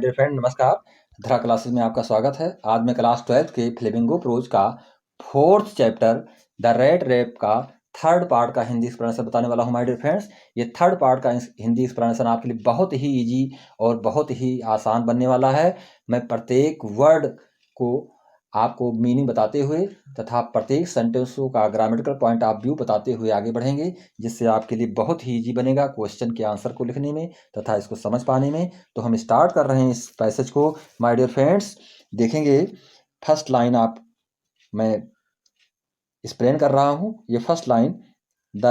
Dear friend, नमस्कार। धरा classes में आपका स्वागत है। आज मैं क्लास 12th के फ्लेमिंगो प्रोज का 4th chapter the rat trap का थर्ड पार्ट का हिंदी एक्सप्लेनेशन बताने वाला हूं माय डियर फ्रेंड्स। ये थर्ड पार्ट का हिंदी एक्सप्लेनेशन आपके लिए बहुत ही इजी और बहुत ही आसान बनने वाला है। मैं प्रत्येक वर्ड को आपको मीनिंग बताते हुए तथा प्रत्येक सेंटेंसों का ग्रामेटिकल पॉइंट ऑफ व्यू बताते हुए आगे बढ़ेंगे, जिससे आपके लिए बहुत ही इजी बनेगा क्वेश्चन के आंसर को लिखने में तथा इसको समझ पाने में। तो हम स्टार्ट कर रहे हैं इस पैसेज को माय डियर फ्रेंड्स। देखेंगे फर्स्ट लाइन मैं एक्सप्लेन कर रहा हूँ। ये first line, the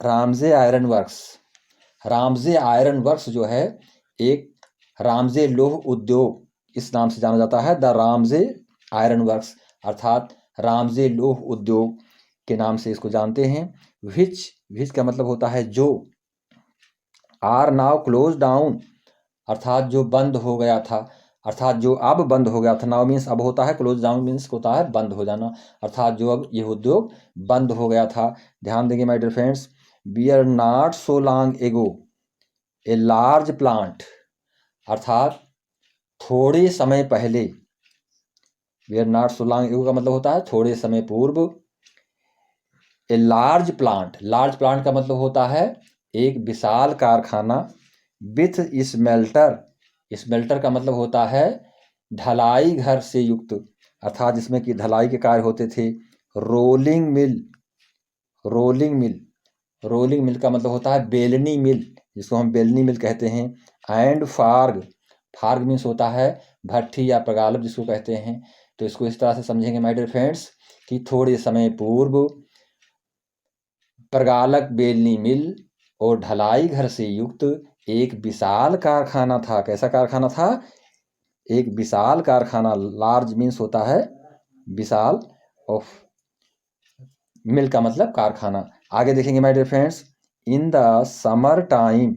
Ramsay iron works. Ramsay iron works जो है एक रामजे लोह उद्योग इस नाम से जाना जाता है। द रामजे आयरन वर्क्स अर्थात रामजे लोह उद्योग के नाम से इसको जानते हैं। विच का मतलब होता है जो। आर नाउ क्लोज डाउन अर्थात जो बंद हो गया था, अर्थात जो अब बंद हो गया था। नाउ मीन्स अब होता है, क्लोज डाउन मीन्स होता है बंद हो जाना, अर्थात जो अब ये उद्योग बंद हो गया था। ध्यान देंगे my dear friends, we are not so long ago a large plant अर्थात थोड़े समय पहले। We are not so long ago का मतलब होता है थोड़े समय पूर्व। A large plant, large plant का मतलब होता है एक विशाल कारखाना। विथ स्मेल्टर, स्मेल्टर का मतलब होता है ढलाई घर से युक्त, अर्थात जिसमें कि ढलाई के कार्य होते थे। Rolling mill, rolling mill, rolling mill का मतलब होता है बेलनी मिल, जिसको हम बेलनी मिल कहते हैं। एंड फार्ग, फार्ग मीन्स होता है भट्ठी या प्रगालभ जिसको कहते हैं। तो इसको इस तरह से समझेंगे माय डियर फ्रेंड्स कि थोड़े समय पूर्व प्रगालक बेलनी मिल और ढलाई घर से युक्त एक विशाल कारखाना था। कैसा कारखाना था? एक विशाल कारखाना। लार्ज मीन्स होता है विशाल, ऑफ मिल का मतलब कारखाना। आगे देखेंगे my dear friends, in the summer time.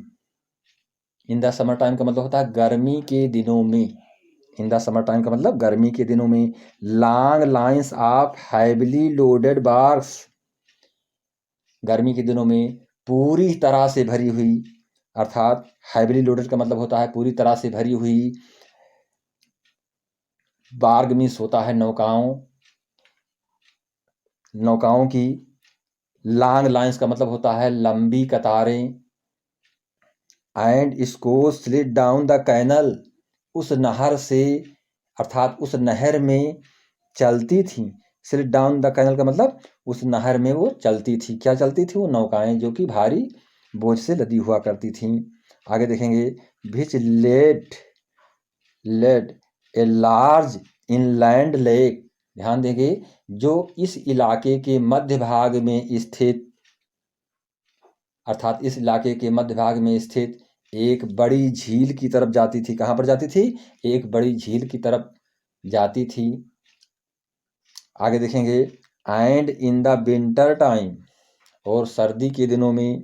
In the summer time का मतलब होता है गर्मी के दिनों में। इन द समर टाइम का मतलब गर्मी के दिनों में। Long lines of heavily loaded barks, गर्मी के दिनों में पूरी तरह से भरी हुई, अर्थात हैवीली लोडेड का मतलब होता है पूरी तरह से भरी हुई। बार्ग मीन्स होता है नौकाओं, नौकाओं की। लॉन्ग लाइन्स का मतलब होता है लंबी कतारें। एंड इसको स्लिड डाउन द कैनल, उस नहर से अर्थात उस नहर में चलती थी। स्लिड डाउन द कैनल का मतलब उस नहर में वो चलती थी। क्या चलती थी? वो नौकाएं जो कि भारी बोझ से लदी हुआ करती थीं। आगे देखेंगे, विच lead a large inland lake. ध्यान देंगे, जो इस इलाके के मध्य भाग में स्थित, अर्थात इस इलाके के मध्य भाग में स्थित एक बड़ी झील की तरफ जाती थी। कहाँ पर जाती थी? एक बड़ी झील की तरफ जाती थी। आगे देखेंगे, and in the winter time, और सर्दी के दिनों में,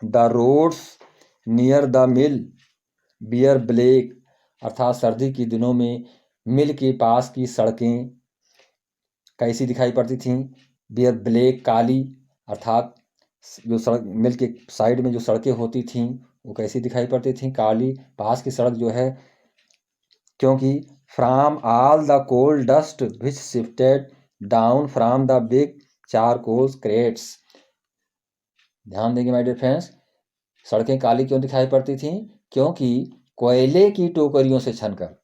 the roads near the mill were black, अर्थात सर्दी के दिनों में मिल के पास की सड़कें कैसी दिखाई पड़ती थीं? बियर ब्लैक, काली, अर्थात जो सड़क मिल के साइड में जो सड़कें होती थीं वो कैसी दिखाई पड़ती थीं? काली। पास की सड़क जो है, क्योंकि from all the coal dust which shifted down from the big charcoal crates. ध्यान देंगे माय डियर फ्रेंड्स, सड़कें काली क्यों दिखाई पड़ती थीं? क्योंकि कोयले की टोकरियों से छनकर,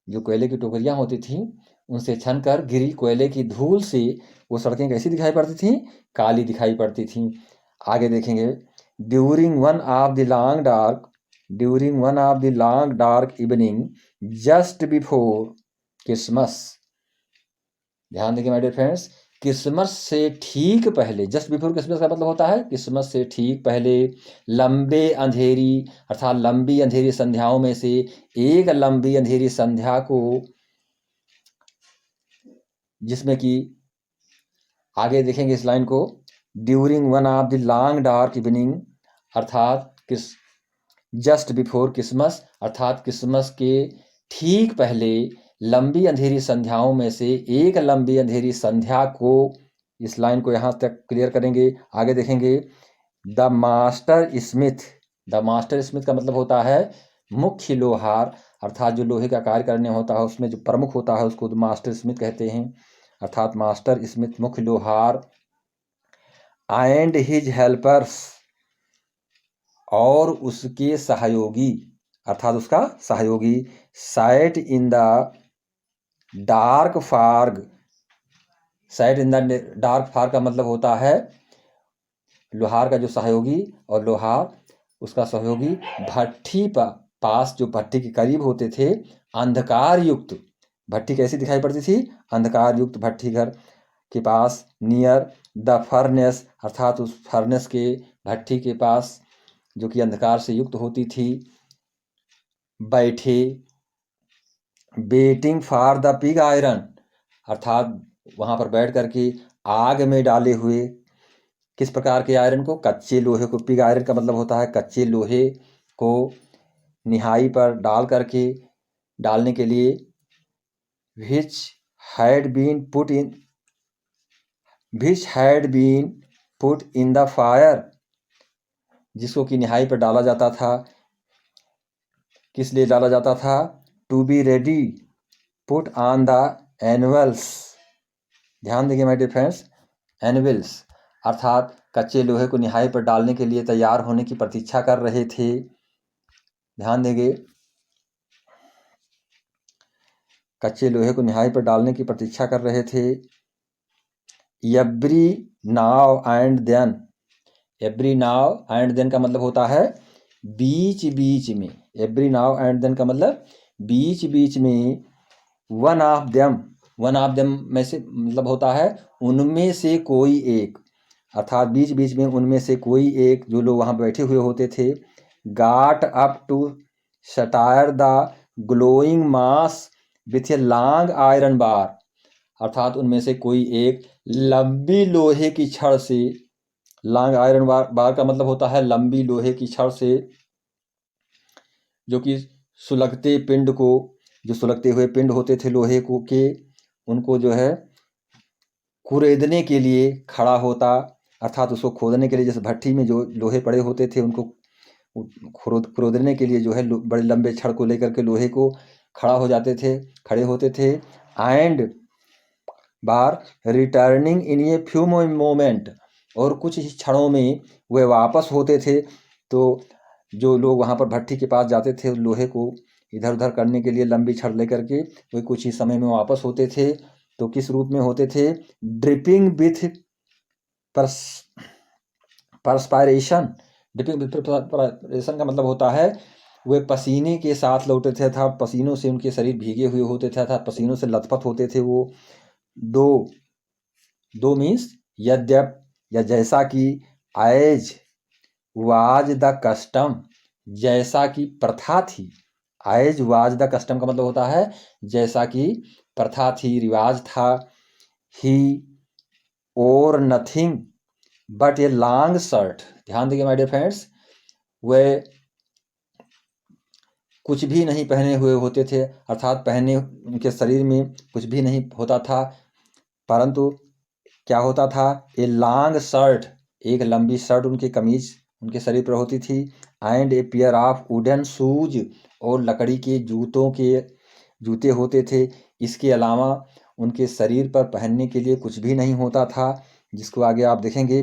जो कोयले की टोकरियां होती थीं उनसे छनकर गिरी कोयले की धूल से वो सड़कें कैसी दिखाई पड़ती थीं? काली दिखाई पड़ती थीं। आगे देखेंगे, during one of the long dark, during one of the long dark evening just before Christmas. ध्यान देंगे माय डियर फ्रेंड्स, क्रिसमस से ठीक पहले, जस्ट बिफोर क्रिसमस का मतलब होता है क्रिसमस से ठीक पहले, लंबे अंधेरी अर्थात लंबी अंधेरी संध्याओं में से एक लंबी अंधेरी संध्या को, जिसमें कि आगे देखेंगे इस लाइन को, during one of the long dark evening अर्थात जस्ट बिफोर क्रिसमस, अर्थात क्रिसमस के ठीक पहले लंबी अंधेरी संध्याओं में से एक लंबी अंधेरी संध्या को, इस लाइन को यहाँ तक क्लियर करेंगे। आगे देखेंगे, the master Smith, the master Smith का मतलब होता है मुख्य लोहार, अर्थात जो लोहे का कार्य करने होता है उसमें जो प्रमुख होता है उसको मास्टर स्मिथ कहते हैं, अर्थात मास्टर स्मिथ मुख्य लोहार। एंड हिज हेल्पर्स, और उसके सहयोगी, अर्थात उसका सहयोगी। Sight in the dark forge, sight in the dark forge का मतलब होता है लोहार का जो सहयोगी, और लोहार उसका सहयोगी भट्ठी पास, जो भट्ठी के करीब होते थे, अंधकार युक्त भट्ठी कैसी दिखाई पड़ती थी, अंधकार युक्त भट्ठी घर के पास, नियर द फर्नेस, अर्थात उस फर्नेस के भट्ठी के पास जो कि अंधकार से युक्त होती थी, बैठे। Waiting for the pig iron, अर्थात वहां पर बैठ करके आग में डाले हुए किस प्रकार के आयरन को, कच्चे लोहे को। पिग आयरन का मतलब होता है कच्चे लोहे को निहाई पर डालने के लिए। which had been put in the fire, जिसको कि निहाई पर डाला जाता था। किस लिए डाला जाता था, to be ready put on the anvils, ध्यान देंगे माय डियर फ्रेंड्स, एनुअल्स अर्थात कच्चे लोहे को निहाई पर डालने के लिए तैयार होने की प्रतीक्षा कर रहे थे। ध्यान देंगे, कच्चे लोहे को निहाई पर डालने की प्रतीक्षा कर रहे थे। Every now and then, every now and then का मतलब होता है बीच बीच में। एवरी नाउ एंड देन का मतलब बीच बीच में। वन ऑफ देम में से मतलब होता है उनमें से कोई एक, अर्थात बीच बीच में उनमें से कोई एक, जो लोग वहां बैठे हुए होते थे। Got up to stir the glowing mass with a long iron bar, अर्थात उनमें से कोई एक लंबी लोहे की छड़ से, लॉन्ग आयरन बार का मतलब होता है लंबी लोहे की छड़ से, जो कि सुलगते पिंड को, जो सुलगते हुए पिंड होते थे लोहे को के, उनको जो है कुरेदने के लिए खड़ा होता, अर्थात उसको खोदने के लिए, जैसे भट्टी में जो लोहे पड़े होते थे उनको खोदने के लिए जो है बड़े लंबे छड़ को लेकर के लोहे को खड़े होते थे। And bar returning in a few moment, और कुछ ही क्षणों में वे वापस होते थे। तो जो लोग वहाँ पर भट्टी के पास जाते थे लोहे को इधर उधर करने के लिए लंबी छड़ लेकर के, वे कुछ ही समय में वापस होते थे। तो किस रूप में होते थे, dripping with perspiration. Dripping with perspiration का मतलब होता है वे पसीने के साथ लौटे थे, अर्थात पसीनों से उनके शरीर भीगे हुए होते थे, अर्थात पसीनों से लथपथ होते थे वो। दो मीन्स यद्यप या जैसा कि, एज वाज द कस्टम, जैसा कि प्रथा थी। एज वाज द कस्टम का मतलब होता है जैसा कि प्रथा थी, रिवाज था। ही और nothing but a long shirt, ध्यान देंगे माय डियर फ्रेंड्स, वे कुछ भी नहीं पहने हुए होते थे, अर्थात पहने उनके शरीर में कुछ भी नहीं होता था, परंतु क्या होता था, ए लॉन्ग शर्ट, एक लंबी शर्ट उनकी कमीज उनके शरीर पर होती थी। And a pair of wooden shoes, और लकड़ी के जूते होते थे। इसके अलावा उनके शरीर पर पहनने के लिए कुछ भी नहीं होता था, जिसको आगे आप देखेंगे।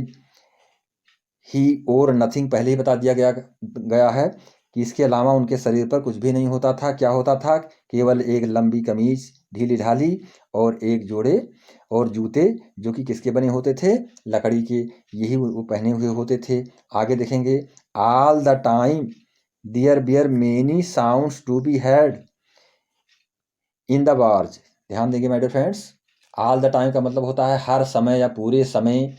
ही और नथिंग पहले ही बता दिया गया है कि इसके अलावा उनके शरीर पर कुछ भी नहीं होता था। क्या होता था, केवल एक लंबी कमीज ढीली ढाली और एक जोड़े और जूते, जो कि किसके बने होते थे, लकड़ी के, यही वो पहने हुए होते थे। आगे देखेंगे, all the time there were many sounds to be heard in the barge, ध्यान देंगे my dear friends. All the time का मतलब होता है हर समय या पूरे समय।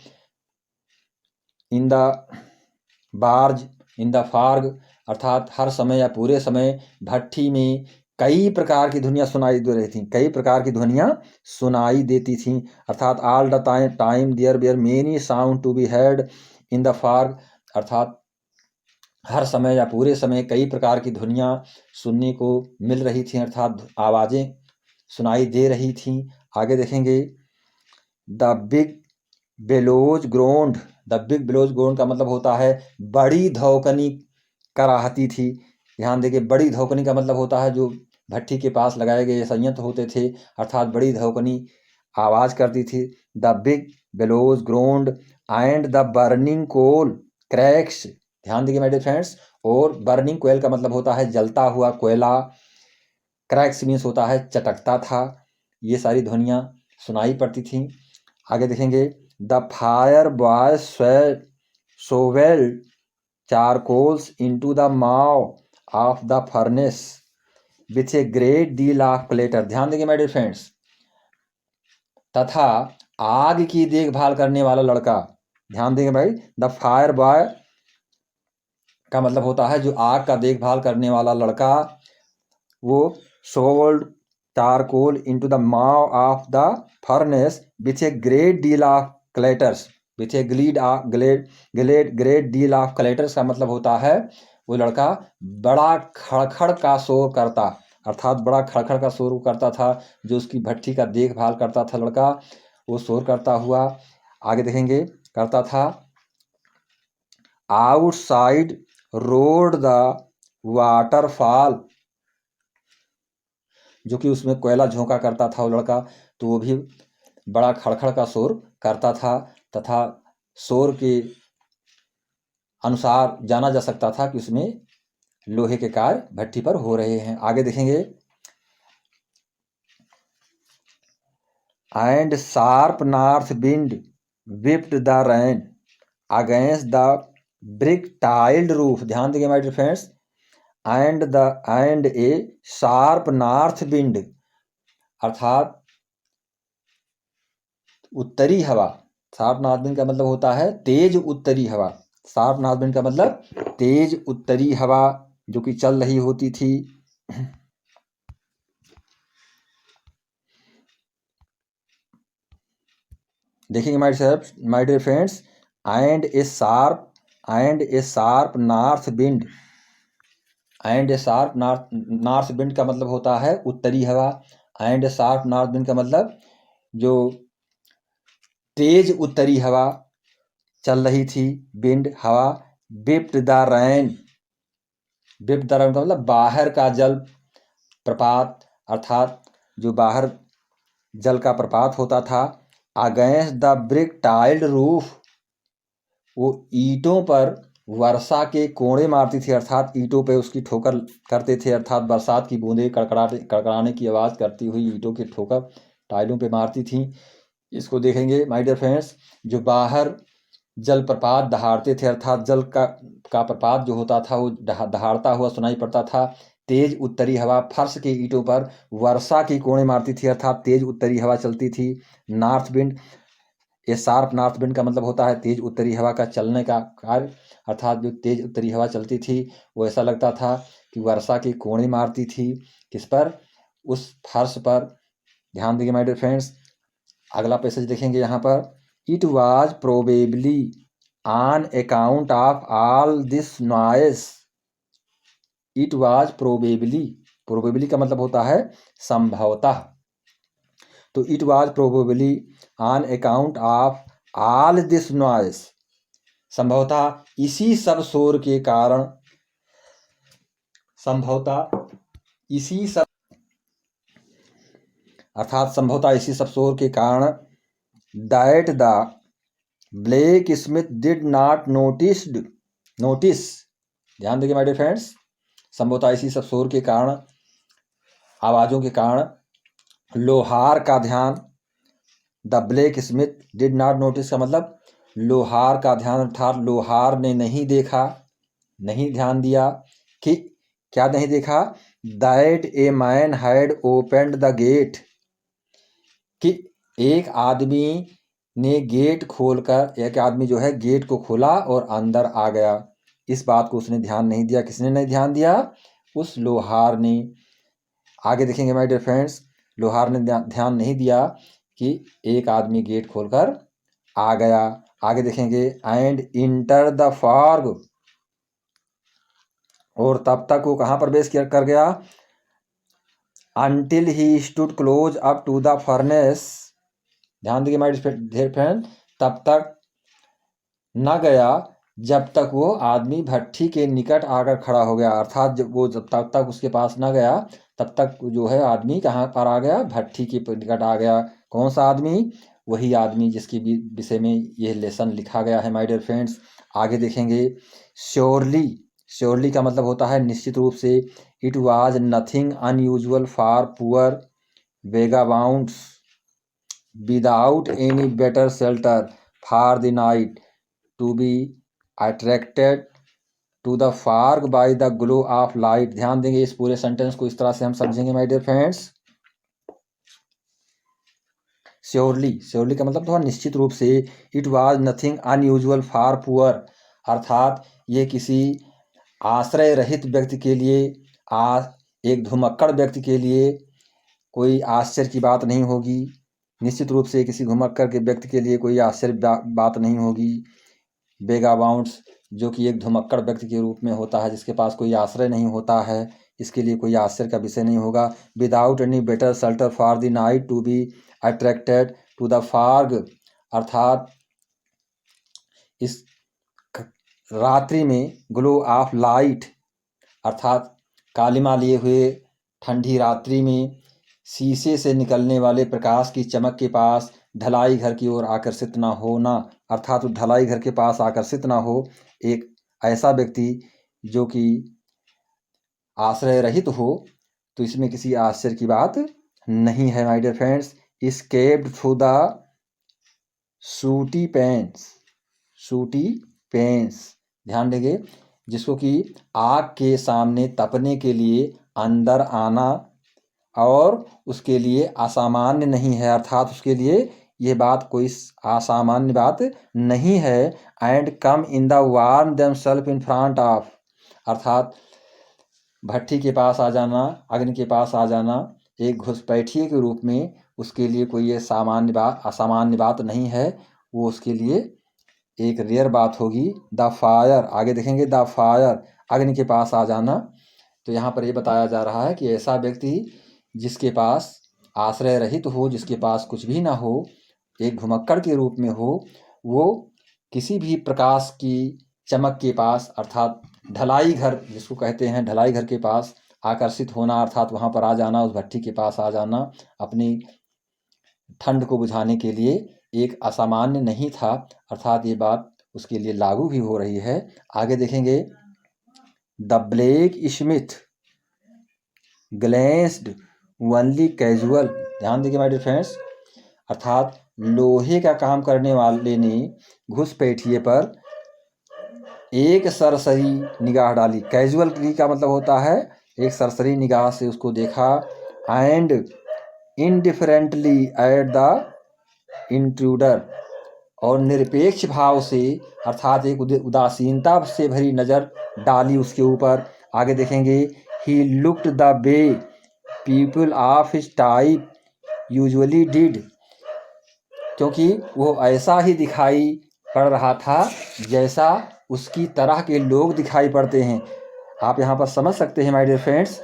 In the barge, in the forge, अर्थात हर समय या पूरे समय भट्टी में कई प्रकार की ध्वनियाँ सुनाई दे रही थी, कई प्रकार की ध्वनियाँ सुनाई देती थीं, अर्थात all the time there were many sound to be heard in the forge, अर्थात हर समय या पूरे समय कई प्रकार की ध्वनियाँ सुनने को मिल रही थीं, अर्थात आवाज़ें सुनाई दे रही थीं। आगे देखेंगे, the big bellows ग्रोन्ड, the big bellows ग्रोन्ड का मतलब होता है बड़ी धौकनी कराहती थी। ध्यान देखिए, बड़ी धौकनी का मतलब होता है जो भट्ठी के पास लगाए गए संयंत्र होते थे, अर्थात बड़ी धौकनी आवाज करती थी। The big bellows groaned and the burning coal cracks. ध्यान देखिए माय डियर फ्रेंड्स, और बर्निंग कोयल का मतलब होता है जलता हुआ कोयला, क्रैक्स मीन्स होता है चटकता था। ये सारी ध्वनियाँ सुनाई पड़ती थीं। आगे देखेंगे, the fire boy shovel charcoals into the maw of the furnace with a great deal of clatter. ध्यान देंगे माय डियर फ्रेंड्स, तथा आग की देखभाल करने वाला लड़का। ध्यान देंगे भाई, द फायर बॉय का मतलब होता है जो आग का देखभाल करने वाला लड़का, वो shovelled charcoal into the maw of the furnace with a great deal of clatters. With a great deal of clatters का मतलब होता है वो लड़का बड़ा खड़खड़ का शोर करता, अर्थात बड़ा खड़खड़ का शोर करता था। जो उसकी भट्ठी का देखभाल करता था लड़का, वो शोर करता हुआ, आगे देखेंगे, करता था। आउटसाइड रोड द वाटरफॉल, जो कि उसमें कोयला झोंका करता था वो लड़का, तो वो भी बड़ा खड़खड़ का शोर करता था, तथा शोर के अनुसार जाना जा सकता था कि उसमें लोहे के कार्य भट्टी पर हो रहे हैं। आगे देखेंगे, and sharp north wind whipped the rain against the brick tiled roof. ध्यान देंगे my dear friends, and a sharp north wind, अर्थात उत्तरी हवा। शार्प नॉर्थ विंड का मतलब होता है तेज उत्तरी हवा। शार्प नॉर्थ विंड का मतलब तेज उत्तरी हवा जो कि चल रही होती थी। देखेंगे my dear friends, and a sharp north wind, and a sharp north wind का मतलब होता है उत्तरी हवा। And a sharp north wind का मतलब जो तेज उत्तरी हवा चल रही थी, विंड हवा। बिप्ड द रैन, बिप्ड द रैन का मतलब बाहर का जल प्रपात, अर्थात जो बाहर जल का प्रपात होता था। Against the brick tiled roof, वो ईंटों पर वर्षा के कोड़े मारती थी, अर्थात ईंटों पे उसकी ठोकर करते थे, अर्थात बरसात की बूंदें कड़कड़ाने की आवाज़ करती हुई ईंटों की ठोकर टाइलों पे मारती थी। इसको देखेंगे माय डियर फ्रेंड्स, जो बाहर जलप्रपात दहाड़ते थे, अर्थात जल का प्रपात जो होता था वो दहाड़ता हुआ सुनाई पड़ता था। तेज उत्तरी हवा फर्श के ईंटों पर वर्षा की कोड़ें मारती थी, अर्थात तेज उत्तरी हवा चलती थी। नॉर्थ विंड, ये शार्प नॉर्थ विंड का मतलब होता है तेज उत्तरी हवा का चलने का कार्य, अर्थात जो तेज उत्तरी हवा चलती थी वो ऐसा लगता था कि वर्षा की कोड़ें मारती थी। किस पर? उस फर्श पर। ध्यान देंगे माय डियर फ्रेंड्स, अगला पैसेज देखेंगे यहाँ पर। It was probably on account of all this noise. It was probably, probably का मतलब होता है संभवतः। तो it was probably on account of all this noise, संभवतः इसी सब शोर के कारण, संभवतः इसी सब, अर्थात संभवतः इसी सब शोर के कारण, that the black Smith did not notice. ध्यान देंगे माय डियर फ्रेंड्स, संभवतः इसी सब शोर के कारण, आवाज़ों के कारण लोहार का ध्यान, the black Smith did not notice का मतलब लोहार का ध्यान, अर्थात लोहार ने नहीं देखा, नहीं ध्यान दिया कि क्या नहीं देखा, that a man had opened the gate, कि एक आदमी ने गेट खोलकर, एक आदमी जो है गेट को खोला और अंदर आ गया। इस बात को उसने ध्यान नहीं दिया। किसने नहीं ध्यान दिया? उस लोहार ने। आगे देखेंगे माय डियर फ्रेंड्स, लोहार ने ध्यान नहीं दिया कि एक आदमी गेट खोलकर आ गया। आगे देखेंगे, एंड इंटर द फॉग, और तब तक वो कहाँ प्रवेश कर गया? Until he stood close up to the furnace. ध्यान देखिए माय डियर फ्रेंड, तब तक न गया जब तक वो आदमी भट्ठी के निकट आकर खड़ा हो गया, अर्थात जब तब तक उसके पास न गया, तब तक जो है आदमी कहाँ पर आ गया, भट्ठी के निकट आ गया। कौन सा आदमी? वही आदमी जिसके विषय में यह लेसन लिखा गया है माय डियर फ्रेंड्स। आगे देखेंगे। श्योरली, श्योरली का मतलब होता है निश्चित रूप से। It was nothing unusual for poor vagabonds without any better shelter for the night to be attracted to the forge by the glow of light. ध्यान देंगे, इस पूरे सेंटेंस को इस तरह से हम समझेंगे my dear friends. Surely, surely का मतलब तो निश्चित रूप से। It was nothing unusual for poor, अर्थात ये किसी आश्रय रहित व्यक्ति के लिए, एक घुमक्कड़ व्यक्ति के लिए कोई आश्चर्य की बात नहीं होगी। निश्चित रूप से किसी घुमक्कड़ के व्यक्ति के लिए कोई आश्चर्य बात नहीं होगी। वेगाबाउंड्स, जो कि एक घुमक्कड़ व्यक्ति के रूप में होता है, जिसके पास कोई आश्रय नहीं होता है, इसके लिए कोई आश्चर्य का विषय नहीं होगा। Without any better shelter for the night to be attracted to the forge, अर्थात इस रात्रि में ग्लो ऑफ लाइट, अर्थात कालिमा लिए हुए ठंडी रात्रि में शीशे से निकलने वाले प्रकाश की चमक के पास ढलाई घर की ओर आकर्षित ना होना, अर्थात ढलाई घर के पास आकर्षित ना हो एक ऐसा व्यक्ति जो कि आश्रय रहित हो, तो इसमें किसी आश्चर्य की बात नहीं है my dear friends. Escaped through the sooty panes, sooty panes, ध्यान देंगे, जिसको कि आग के सामने तपने के लिए अंदर आना और उसके लिए असामान्य नहीं है, अर्थात उसके लिए ये बात कोई असामान्य बात नहीं है। And come in the warm themselves in front of, अर्थात भट्ठी के पास आ जाना, अग्नि के पास आ जाना एक घुसपैठिए के रूप में उसके लिए कोई ये असामान्य बात नहीं है, वो उसके लिए एक रेयर बात होगी। द फायर, आगे देखेंगे, द फायर, अग्नि के पास आ जाना। तो यहाँ पर ये बताया जा रहा है कि ऐसा व्यक्ति जिसके पास आश्रय रहित हो, जिसके पास कुछ भी ना हो, एक घुमक्कड़ के रूप में हो, वो किसी भी प्रकाश की चमक के पास, अर्थात ढलाई घर जिसको कहते हैं, ढलाई घर के पास आकर्षित होना, अर्थात वहाँ पर आ जाना, उस भट्ठी के पास आ जाना अपनी ठंड को बुझाने के लिए एक असामान्य नहीं था, अर्थात ये बात उसके लिए लागू भी हो रही है। आगे देखेंगे। The blacksmith glanced only casual, ध्यान देखिए माय डियर फ्रेंड्स, अर्थात लोहे का काम करने वाले ने घुसपैठिए पर एक सरसरी निगाह डाली। कैजुअल का मतलब होता है एक सरसरी निगाह से उसको देखा। And indifferently at the intruder, और निरपेक्ष भाव से, अर्थात एक उदासीनता से भरी नज़र डाली उसके ऊपर। आगे देखेंगे। He looked the way people of his type usually did, क्योंकि वो ऐसा ही दिखाई पड़ रहा था जैसा उसकी तरह के लोग दिखाई पड़ते हैं। आप यहाँ पर समझ सकते हैं माय डियर फ्रेंड्स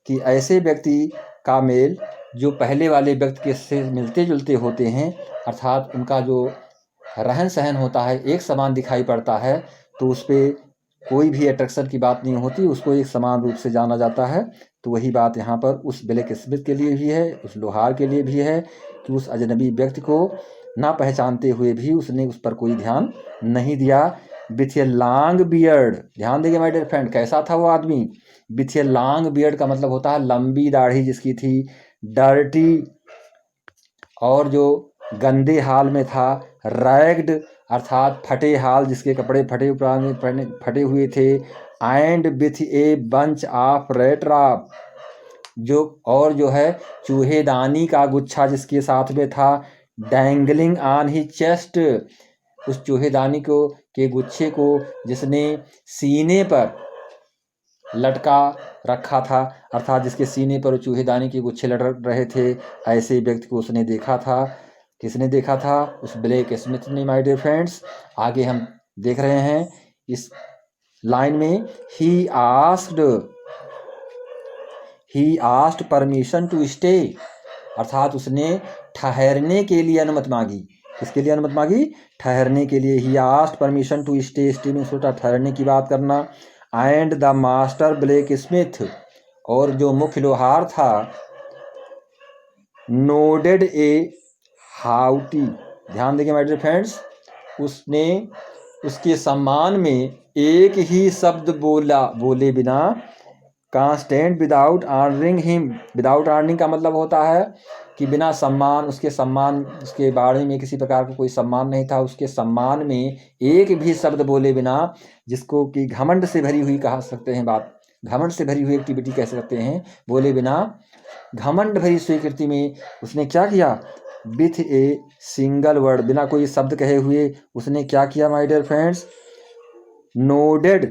कि ऐसे व्यक्ति का मेल जो पहले वाले व्यक्ति के से मिलते जुलते होते हैं, अर्थात उनका जो रहन सहन होता है एक समान दिखाई पड़ता है, तो उस पर कोई भी अट्रैक्शन की बात नहीं होती, उसको एक समान रूप से जाना जाता है। तो वही बात यहाँ पर उस ब्लैक स्मिथ के लिए भी है, उस लोहार के लिए भी है कि उस अजनबी व्यक्ति को ना पहचानते हुए भी उसने उस पर कोई ध्यान नहीं दिया। विथ ए लॉन्ग बियर्ड, ध्यान देंगे माय डियर फ्रेंड, कैसा था वो आदमी? विथ ए लॉन्ग बियर्ड का मतलब होता है लंबी दाढ़ी जिसकी थी। डर्टी, और जो गंदे हाल में था। रैग्ड, अर्थात फटे हाल, जिसके कपड़े फटे हुए थे। And with a bunch of rattrap, जो है चूहेदानी का गुच्छा जिसके साथ में था। डैंगलिंग ऑन ही चेस्ट, उस चूहेदानी के गुच्छे को जिसने सीने पर लटका रखा था, अर्थात जिसके सीने पर चूहेदानी के गुच्छे लटक रहे थे, ऐसे व्यक्ति को उसने देखा था। किसने देखा था? उस ब्लैक स्मिथ ने माय डियर फ्रेंड्स। आगे हम देख रहे हैं इस लाइन में, he asked permission to stay, अर्थात उसने ठहरने के लिए अनुमति मांगी। किसके लिए अनुमति मांगी? ठहरने के लिए। He asked permission to stay, stay means होता ठहरने की बात करना। And the master blacksmith, और जो मुख्य लोहार था, नोडेड ए हाउटी, ध्यान देखिए माय डियर फ्रेंड्स, उसने उसके सम्मान में एक ही शब्द बोले बिना, constant without honouring him, without honouring का मतलब होता है कि बिना सम्मान, उसके बारे में किसी प्रकार का कोई सम्मान नहीं था, उसके सम्मान में एक भी शब्द बोले बिना, जिसको कि घमंड से भरी हुई कह सकते हैं बात, घमंड से भरी हुई एक्टिविटी कह सकते हैं, बोले बिना घमंड भरी स्वीकृति में उसने क्या किया? विथ ए सिंगल वर्ड, बिना कोई शब्द कहे हुए उसने क्या किया my dear friends? Nodded,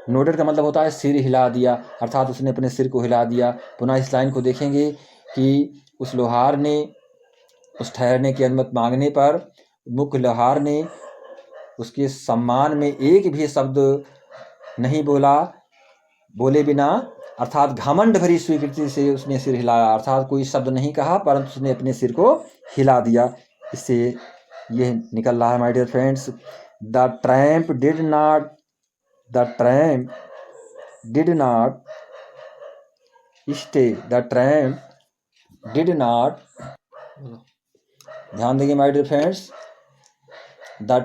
nodded का मतलब होता है सिर हिला दिया, अर्थात उसने अपने सिर को हिला दिया। पुनः इस लाइन को देखेंगे कि उस लोहार ने उस ठहरने की अनुमति मांगने पर मुख्य लोहार ने उसके सम्मान में एक भी शब्द नहीं बोले बिना, अर्थात घमंड भरी स्वीकृति से उसने सिर हिलाया, अर्थात कोई शब्द नहीं कहा परंतु उसने अपने सिर को हिला दिया। इससे यह निकल रहा है my dear friends, the tramp did not stay, the tramp did not, ध्यान देंगे my dear friends, the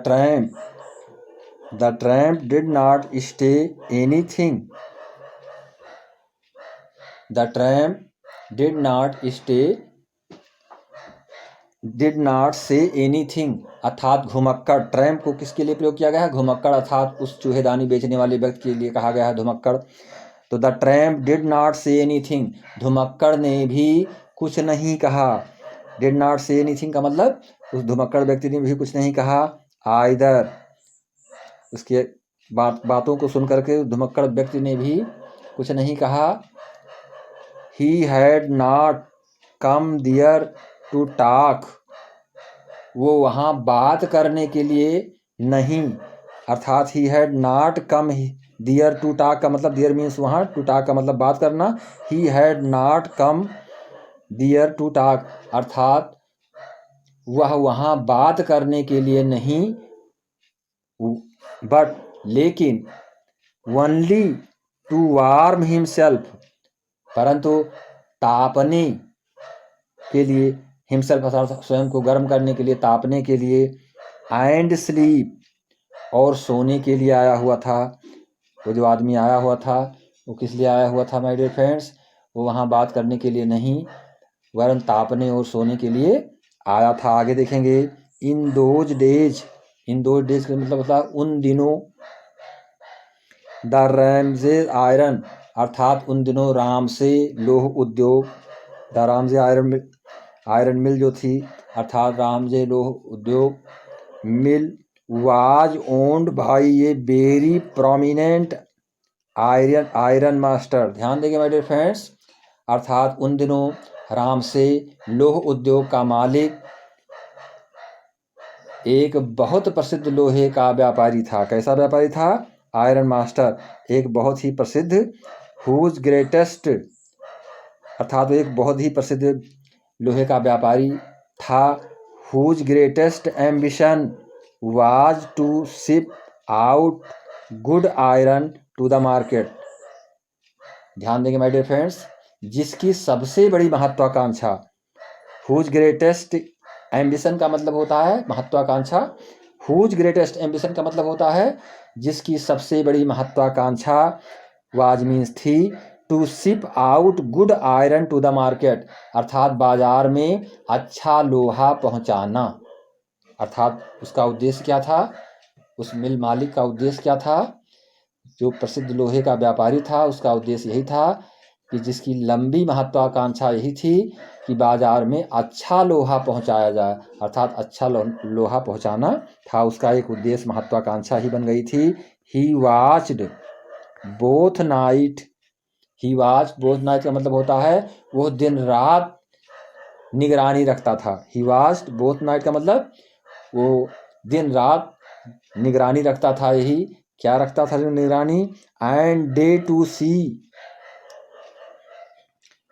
tramp did not stay anything, the tramp did not say anything, अर्थात घुमक्कड़, ट्रैम्प को किसके लिए प्रयोग किया गया है? घुमक्कड़, अर्थात उस चूहेदानी बेचने वाले व्यक्ति के लिए कहा गया है घुमक्कड़। तो the tramp did not say anything, धुमक्कड़ ने भी कुछ नहीं कहा। डिड नॉट से एनीथिंग का मतलब उस धुमक्कड़ व्यक्ति ने भी कुछ नहीं कहा। आइदर, उसके बातों को सुन करके धुमक्कड़ व्यक्ति ने भी कुछ नहीं कहा। He had not come there to talk, वो वहाँ बात करने के लिए नहीं, अर्थात he had not come there to talk का मतलब, देयर मीन्स वहाँ, टू टॉक का मतलब बात करना। He had not come there to talk, अर्थात वह वहाँ बात करने के लिए नहीं, बट लेकिन, ओनली टू वार्म हिमसेल्फ, परंतु तापने के लिए, हिमसेल्फ अर्थात स्वयं को गर्म करने के लिए, तापने के लिए, एंड स्लीप, और सोने के लिए आया हुआ था। वो जो आदमी आया हुआ था वो किस लिए आया हुआ था माय डियर फ्रेंड्स? वो वहाँ बात करने के लिए नहीं, वरन तापने और सोने के लिए आया था। आगे देखेंगे, इन दोज डेज का मतलब होता है उन दिनों, द रामजे आयरन, अर्थात उन दिनों रामसे लोह उद्योग, द रामजे आयरन मिल जो थी, अर्थात रामजे लोह उद्योग मिल, was owned by a very prominent ironmaster. ध्यान देंगे माय डियर फ्रेंड्स, अर्थात उन दिनों रामसे लोह उद्योग का मालिक एक बहुत प्रसिद्ध लोहे का व्यापारी था। कैसा व्यापारी था? आयरन मास्टर, एक बहुत ही प्रसिद्ध, हुज ग्रेटेस्ट, अर्थात एक बहुत ही प्रसिद्ध लोहे का व्यापारी था। Whose greatest ambition was to ship out good iron to the market. ध्यान देंगे माय डियर फ्रेंड्स, जिसकी सबसे बड़ी महत्वाकांक्षा, हुज ग्रेटेस्ट एम्बिशन का मतलब होता है महत्वाकांक्षा, हुज ग्रेटेस्ट एम्बिशन का मतलब होता है जिसकी सबसे बड़ी महत्वाकांक्षा, वाज मीन्स थी, to ship out good iron to the market, अर्थात बाजार में अच्छा लोहा पहुंचाना। अर्थात उसका उद्देश्य क्या था? उस मिल मालिक का उद्देश्य क्या था? जो प्रसिद्ध लोहे का व्यापारी था उसका उद्देश्य यही था कि जिसकी लंबी महत्वाकांक्षा यही थी कि बाजार में अच्छा लोहा पहुंचाया जाए, अर्थात अच्छा लोहा पहुंचाना था उसका एक उद्देश्य, महत्वाकांक्षा ही बन गई थी। ही वॉच्ड बोथ नाइट, ही वॉच बोथ नाइट का मतलब होता है वो दिन रात निगरानी रखता था। ही वॉच्ड बोथ नाइट का मतलब वो दिन रात निगरानी रखता था। यही क्या रखता था? निगरानी। एंड डे टू सी,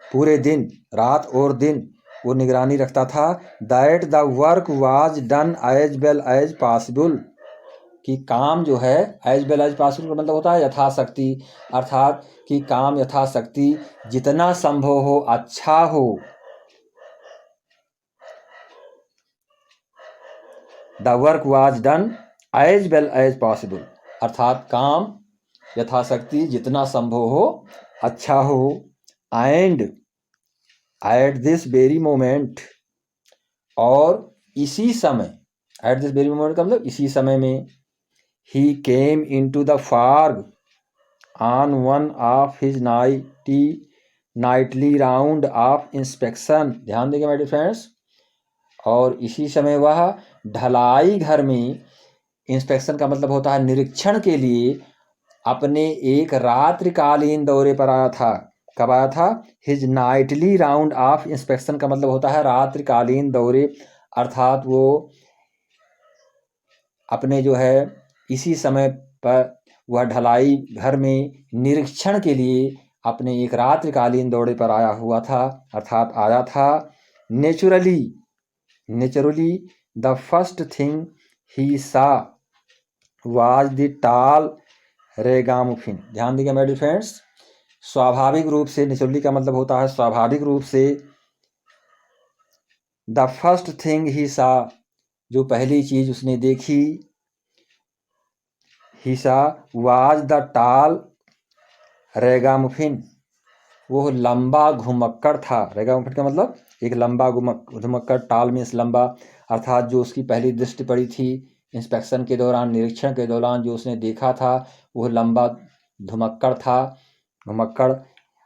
पूरे दिन, रात और दिन वो निगरानी रखता था। That the work was done as well as possible, कि काम जो है एज वेल एज पॉसिबल का मतलब होता है यथाशक्ति, अर्थात कि काम यथाशक्ति जितना संभव हो अच्छा हो। The work was done as well as possible, अर्थात काम यथाशक्ति जितना संभव हो अच्छा हो। And at this very moment, और इसी समय, एट दिस वेरी मोमेंट का मतलब इसी समय में, he came into the fog on one of his nightly round of inspection। ध्यान देंगे माय डियर फ्रेंड्स। और इसी समय वह ढलाई घर में, इंस्पेक्शन का मतलब होता है निरीक्षण के लिए, अपने एक रात्रिकालीन दौरे पर आया था। कब आया था? His Knightley round of inspection का मतलब होता है रात्रिकालीन दौरे, अर्थात वो अपने जो है इसी समय पर वह ढलाई घर में निरीक्षण के लिए अपने एक रात्रिकालीन दौरे पर आया हुआ था, अर्थात आया था। Naturally the first thing he सा वाज द टाल रेगामुफिन। ध्यान दीजिए मेरे फ्रेंड्स, स्वाभाविक रूप से, नेचुरली का मतलब होता है स्वाभाविक रूप से। द फर्स्ट थिंग ही सा, जो पहली चीज उसने देखी, ही सा वाज द टाल रेगामुफिन, वो लंबा घुमक्कड़ था। रेगामुफिन का मतलब एक लंबा घुमक्कड़, टाल मीन्स लंबा, अर्थात जो उसकी पहली दृष्टि पड़ी थी इंस्पेक्शन के दौरान, निरीक्षण के दौरान जो उसने देखा था वो लंबा घुमक्कड़ था, घुमक्कड़।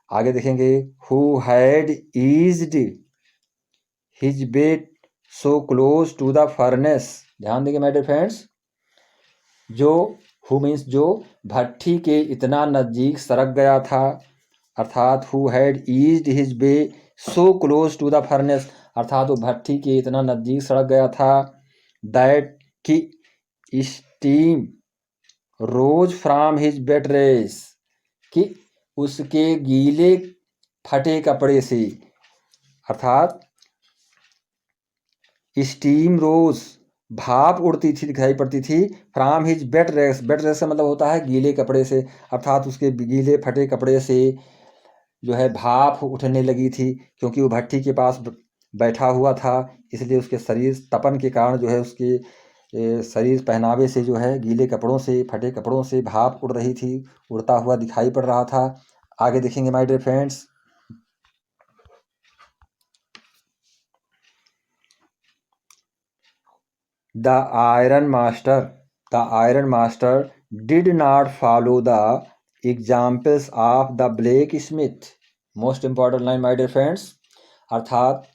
आगे देखेंगे, who had eased his bet so close to the furnace. ध्यान देंगे माय डियर फ्रेंड्स, जो हु मीन्स जो भट्ठी के इतना नज़दीक सरक गया था, अर्थात who had eased his bay so close to the furnace, अर्थात वो भट्ठी के इतना नज़दीक सड़क गया था। दैट की steam rose from his wet rags, कि उसके गीले फटे कपड़े से, अर्थात स्टीम रोज, भाप उड़ती थी, दिखाई पड़ती थी, from his wet rags. Wet rags का मतलब होता है गीले कपड़े से, अर्थात उसके गीले फटे कपड़े से जो है भाप उठने लगी थी, क्योंकि वो भट्ठी के पास बैठा हुआ था, इसलिए उसके शरीर तपन के कारण जो है उसके शरीर पहनावे से जो है गीले कपड़ों से, फटे कपड़ों से भाप उड़ रही थी, उड़ता हुआ दिखाई पड़ रहा था। आगे देखेंगे my dear friends, the iron master did not follow the examples of the blacksmith. Most important line my dear friends, अर्थात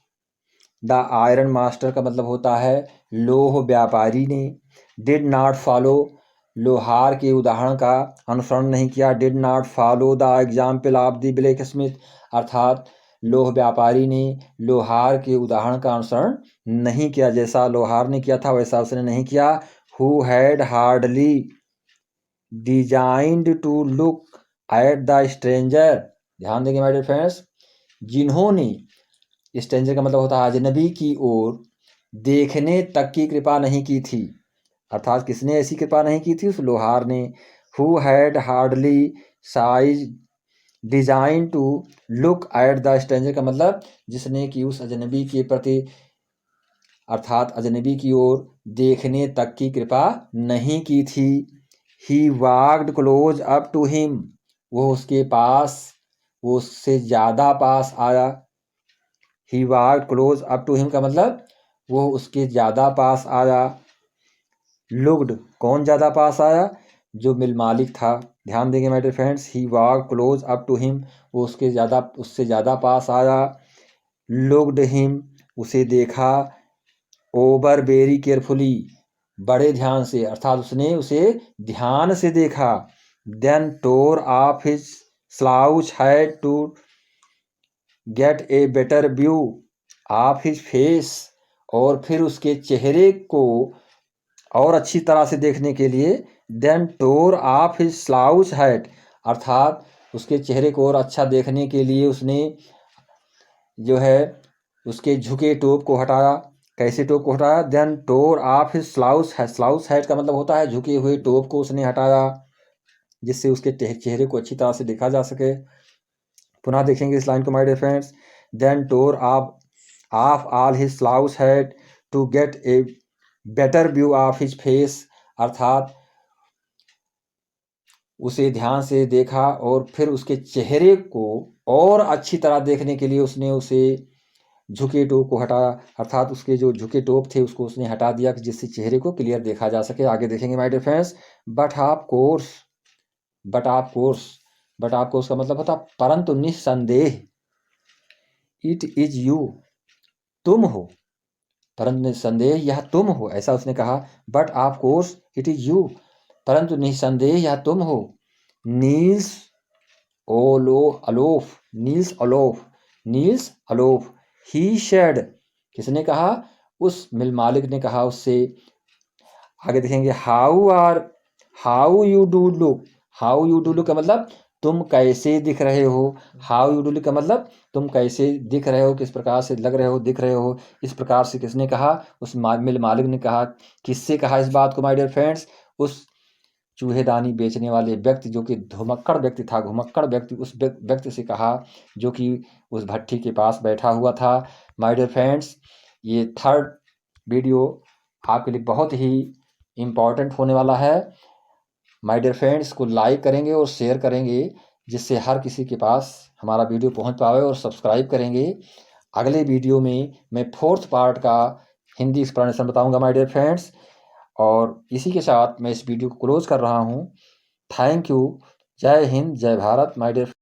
द आयरन मास्टर का मतलब होता है लोह व्यापारी ने, डिड नॉट फॉलो, लोहार के उदाहरण का अनुसरण नहीं किया, did not follow the example of the black Smith, अर्थात लोह व्यापारी ने लोहार के उदाहरण का अनुसरण नहीं किया, जैसा लोहार ने किया था वैसा उसने नहीं किया। Who had hardly designed to look at the stranger. ध्यान देंगे माय डियर फ्रेंड्स, जिन्होंने, स्ट्रेंजर का मतलब होता है अजनबी की ओर देखने तक की कृपा नहीं की थी, अर्थात किसने ऐसी कृपा नहीं की थी? उस लोहार ने। Who had hardly size design to look at the stranger का मतलब जिसने कि उस अजनबी के प्रति, अर्थात अजनबी की ओर देखने तक की कृपा नहीं की थी। He walked close up to him, वो उसके पास, वो उससे ज़्यादा पास आया। He walked close up to him का मतलब वो उसके ज़्यादा पास आया। लुक्ड, कौन ज़्यादा पास आया? जो मिल मालिक था। ध्यान देंगे my dear friends, he walked close up to him, वो उससे ज़्यादा पास आया। लुक्ड हिम, उसे देखा। ओवर वेरी केयरफुली, बड़े ध्यान से, अर्थात उसने उसे ध्यान से देखा। Then tore off his slouch hat to get a better view of his face, और फिर उसके चेहरे को और अच्छी तरह से देखने के लिए then tore off his slouch hat, अर्थात उसके चेहरे को और अच्छा देखने के लिए उसने जो है उसके झुके टोप को हटाया। कैसे टोप को हटाया? Then tore off his slouch hat. Slouch hat का मतलब होता है झुके हुए टोप को उसने हटाया, जिससे उसके चेहरे को अच्छी तरह से देखा जा सके। पुनः देखेंगे इस लाइन को my dear friends. Then tore off all his slouch hat to get a better view of his face. अर्थात उसे ध्यान से देखा और फिर उसके चेहरे को और अच्छी तरह देखने के लिए उसने उसे झुके टोप को हटाया। अर्थात उसके जो झुके टोप थे उसको उसने हटा दिया कि जिससे चेहरे को क्लियर देखा जा सके। आगे देखेंगे my dear friends. But of course का मतलब होता परंतु निस्संदेह। इट इज यू, तुम हो, परंतु निस्संदेह यह तुम हो, ऐसा उसने कहा। But of course it is you, परंतु निस्संदेह यह तुम हो। नील्स अलोफ ही शेड। किसने कहा? उस मिल मालिक ने कहा उससे। आगे देखेंगे हाउ यू डू लुक का मतलब तुम कैसे दिख रहे हो। हाउ यू डू लुक का मतलब तुम कैसे दिख रहे हो, किस प्रकार से लग रहे हो, दिख रहे हो। इस प्रकार से किसने कहा? उस मिल मालिक ने कहा। किससे कहा इस बात को माय डियर फ्रेंड्स? उस चूहेदानी बेचने वाले व्यक्ति, जो कि घुमक्कड़ व्यक्ति, उस व्यक्ति से कहा जो कि उस भट्टी के पास बैठा हुआ था। माय डियर फ्रेंड्स, ये थर्ड वीडियो आपके लिए बहुत ही इम्पॉर्टेंट होने वाला है। माय डियर फ्रेंड्स, को लाइक करेंगे और शेयर करेंगे, जिससे हर किसी के पास हमारा वीडियो पहुंच पाए, और सब्सक्राइब करेंगे। अगले वीडियो में मैं फोर्थ पार्ट का हिंदी एक्सप्लेनेशन बताऊंगा माय डियर फ्रेंड्स। और इसी के साथ मैं इस वीडियो को क्लोज कर रहा हूं। Thank you. जय हिंद, जय भारत माय डियर।